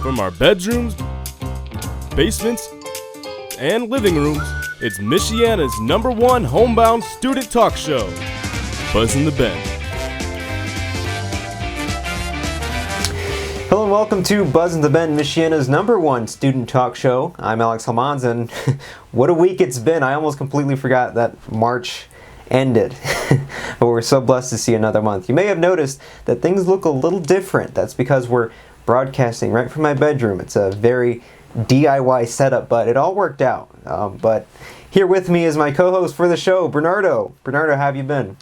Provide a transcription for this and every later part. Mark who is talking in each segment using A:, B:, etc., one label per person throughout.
A: From our bedrooms, basements, and living rooms, it's Michiana's #1 homebound student talk show, Buzz in the Bend.
B: Hello and welcome to Buzz in the Bend, Michiana's #1 student talk show. I'm Alex Halmans, and what a week it's been. I almost completely forgot that March ended, but we're so blessed to see another month. You may have noticed that things look a little different. That's because we're broadcasting right from my bedroom. It's a very DIY setup, but it all worked out. But here with me is my co-host for the show, Bernardo. Bernardo, how have you been?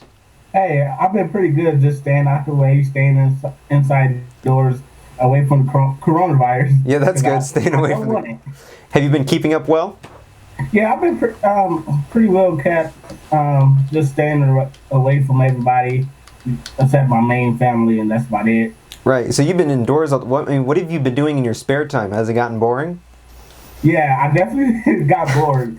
C: Hey, I've been pretty good, just staying out the way, staying inside doors, away from the coronavirus.
B: Yeah, that's good, staying away from it. Have you been keeping up well?
C: Yeah, I've been pretty well kept, just staying away from everybody except my main family, and that's about it.
B: Right, so you've been indoors. What have you been doing in your spare time? Has it gotten boring?
C: Yeah, I definitely got bored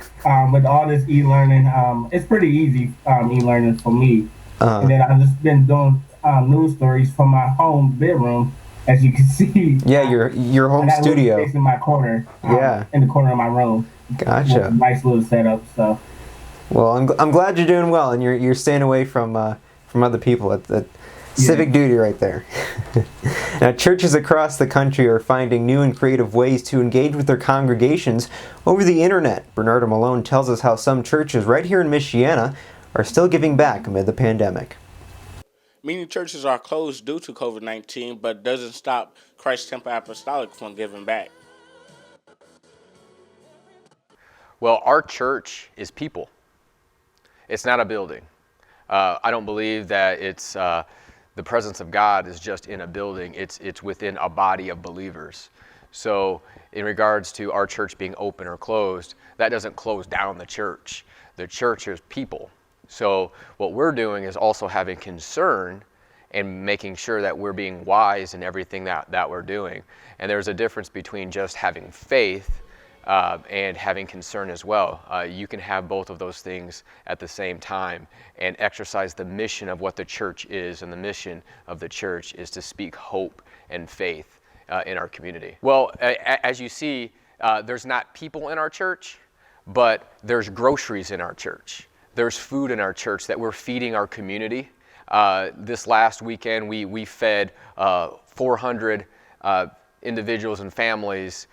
C: with all this e-learning. It's pretty easy e-learning for me. And then I've just been doing news stories from my home bedroom, as you can see.
B: Yeah, your home studio.
C: In my corner.
B: Yeah.
C: In the corner of my room.
B: Gotcha.
C: Nice little setup. So.
B: Well, I'm glad you're doing well, and you're staying away from other people. That's civic duty right there. Now, churches across the country are finding new and creative ways to engage with their congregations over the internet. Bernardo Malone tells us how some churches right here in Michiana are still giving back amid the pandemic.
D: Many churches are closed due to COVID-19, but doesn't stop Christ Temple Apostolic from giving back.
E: Well, our church is people. It's not a building. I don't believe that it's the presence of God is just in a building. It's within a body of believers. So in regards to our church being open or closed, that doesn't close down the church. The church is people. So what we're doing is also having concern and making sure that we're being wise in everything that we're doing. And there's a difference between just having faith and having concern as well. You can have both of those things at the same time and exercise the mission of what the church is, and the mission of the church is to speak hope and faith in our community. Well, as you see, there's not people in our church, but there's groceries in our church. There's food in our church that we're feeding our community. This last weekend, we fed 400 individuals and families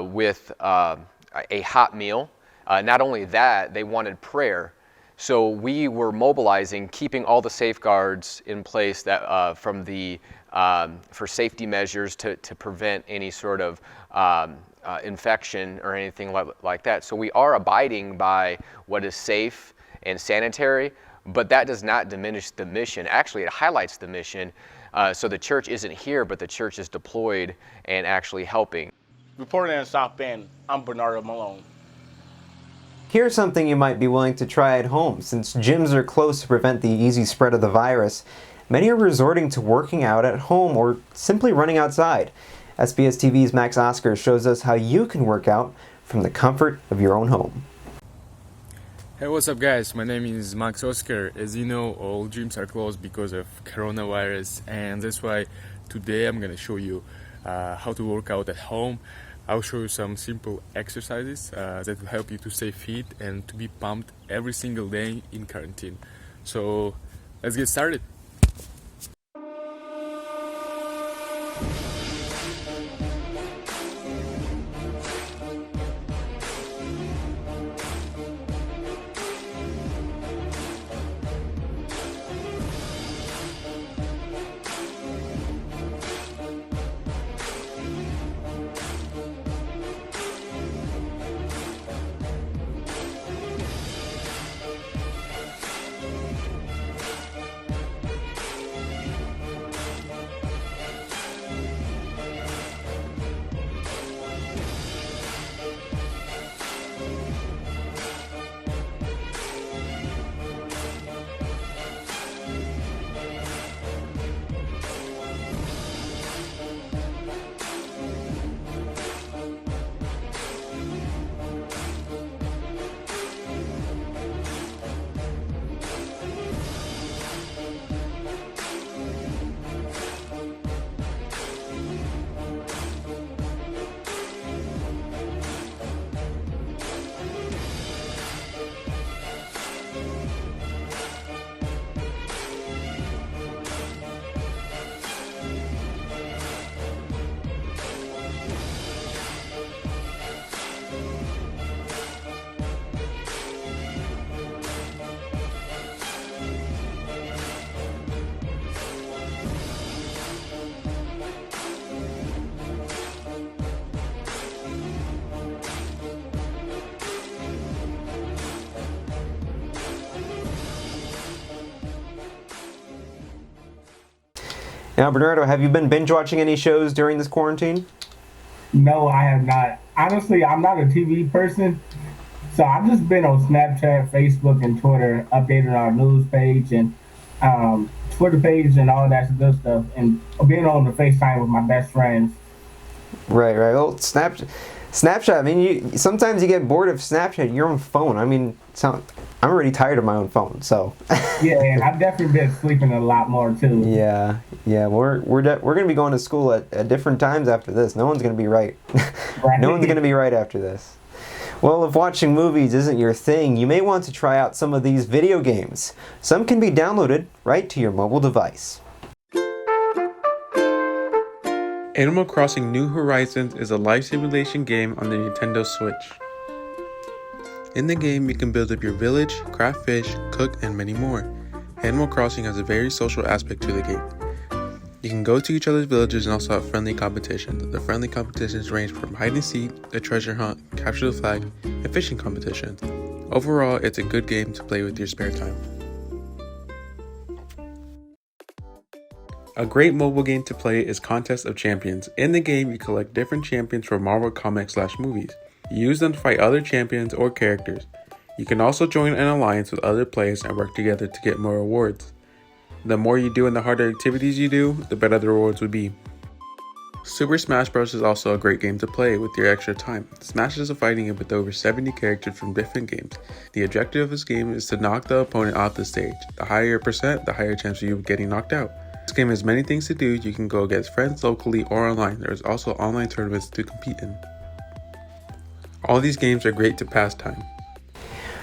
E: with a hot meal. Not only that, they wanted prayer. So we were mobilizing, keeping all the safeguards in place that from the for safety measures to prevent any sort of infection or anything like that. So we are abiding by what is safe and sanitary, but that does not diminish the mission. Actually, it highlights the mission. So the church isn't here, but the church is deployed and actually helping.
D: Reporting in South Bend, I'm Bernardo Malone.
B: Here's something you might be willing to try at home. Since gyms are closed to prevent the easy spread of the virus, many are resorting to working out at home or simply running outside. SBS-TV's Max Oscar shows us how you can work out from the comfort of your own home.
F: Hey, what's up guys? My name is Max Oscar. As you know, all gyms are closed because of coronavirus, and that's why today I'm gonna show you how to work out at home. I'll show you some simple exercises that will help you to stay fit and to be pumped every single day in quarantine. So let's get started.
B: Now, Bernardo, have you been binge watching any shows during this quarantine?
C: No, I have not. Honestly, I'm not a TV person, so I've just been on Snapchat, Facebook, and Twitter, updating our news page and Twitter page and all that good stuff, and being on the FaceTime with my best friends.
B: Right. Well, Snapchat. I mean, sometimes you get bored of Snapchat. Your own phone. I mean, I'm already tired of my own phone. So.
C: Yeah, and I've definitely been sleeping a lot more too.
B: Yeah. We're gonna be going to school at different times after this. No one's gonna be right.
C: Right.
B: No one's gonna be right after this. Well, if watching movies isn't your thing, you may want to try out some of these video games. Some can be downloaded right to your mobile device.
G: Animal Crossing New Horizons is a life simulation game on the Nintendo Switch. In the game, you can build up your village, craft fish, cook, and many more. Animal Crossing has a very social aspect to the game. You can go to each other's villages and also have friendly competitions. The friendly competitions range from hide and seek, a treasure hunt, capture the flag, and fishing competitions. Overall, it's a good game to play with your spare time. A great mobile game to play is Contest of Champions. In the game, you collect different champions from Marvel Comics/movies. You use them to fight other champions or characters. You can also join an alliance with other players and work together to get more rewards. The more you do and the harder activities you do, the better the rewards would be. Super Smash Bros. Is also a great game to play with your extra time. Smash is a fighting game with over 70 characters from different games. The objective of this game is to knock the opponent off the stage. The higher your percent, the higher chance of you getting knocked out. This game has many things to do. You can go against friends locally or online. There's also online tournaments to compete in. All these games are great to pass time.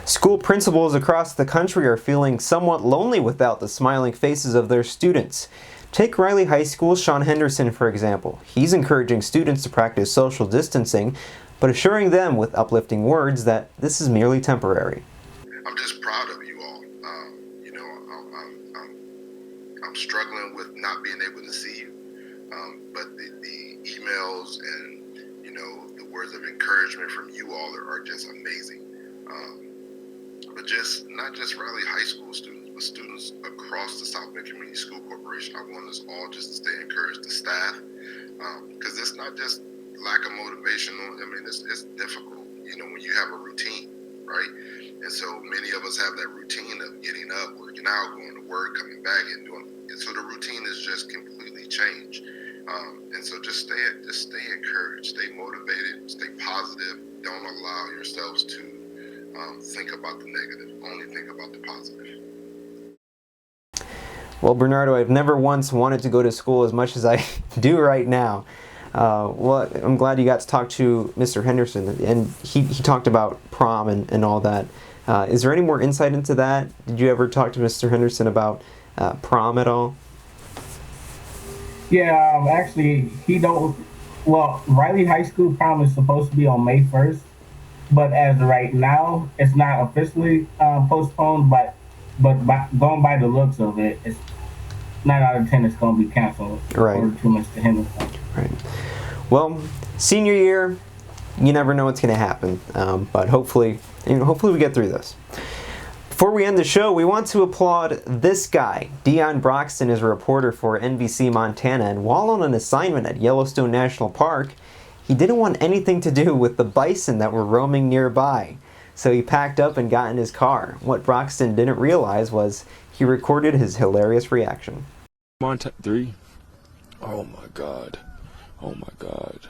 B: School principals across the country are feeling somewhat lonely without the smiling faces of their students. Take Riley High School's Sean Henderson, for example. He's encouraging students to practice social distancing, but assuring them with uplifting words that this is merely temporary.
H: I'm just proud of you all. I'm struggling with not being able to see you, but the emails and the words of encouragement from you all are just amazing. But not just Riley High School students, but students across the South Bend Community School Corporation. I want us all just to stay encouraged, the staff, because it's not just lack of motivation. I mean, it's difficult, when you have a routine, right? And so many of us have that routine of getting up, working out, going to work, coming back, and so the routine is just completely changed. And so just stay encouraged, stay motivated, stay positive. Don't allow yourselves to think about the negative. Only think about the positive.
B: Well, Bernardo, I've never once wanted to go to school as much as I do right now. Well, I'm glad you got to talk to Mr. Henderson, and he talked about prom and all that. Is there any more insight into that? Did you ever talk to Mr. Henderson about prom at all?
C: Yeah, actually, he don't. Well, Riley High School prom is supposed to be on May 1st, but as of right now, it's not officially postponed. But going by the looks of it, it's 9 out of 10 it's going to be canceled.
B: Right.
C: Or to Mr. Henderson.
B: Right. Well, senior year, you never know what's going to happen, but hopefully we get through this. Before we end the show, we want to applaud this guy. Dion Broxton is a reporter for NBC Montana, and while on an assignment at Yellowstone National Park, he didn't want anything to do with the bison that were roaming nearby. So he packed up and got in his car. What Broxton didn't realize was he recorded his hilarious reaction.
I: Montana 3. Oh my God. Oh my God.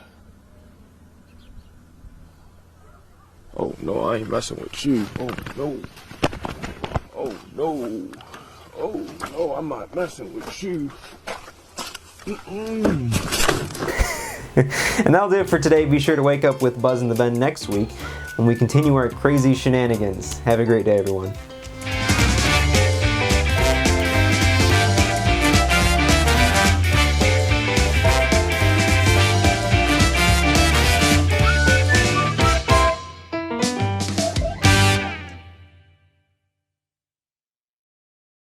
I: Oh no, I ain't messing with you. Oh no. Oh no. Oh no, I'm not messing with you.
B: And that'll do it for today. Be sure to wake up with Buzz in the Bend next week when we continue our crazy shenanigans. Have a great day, everyone.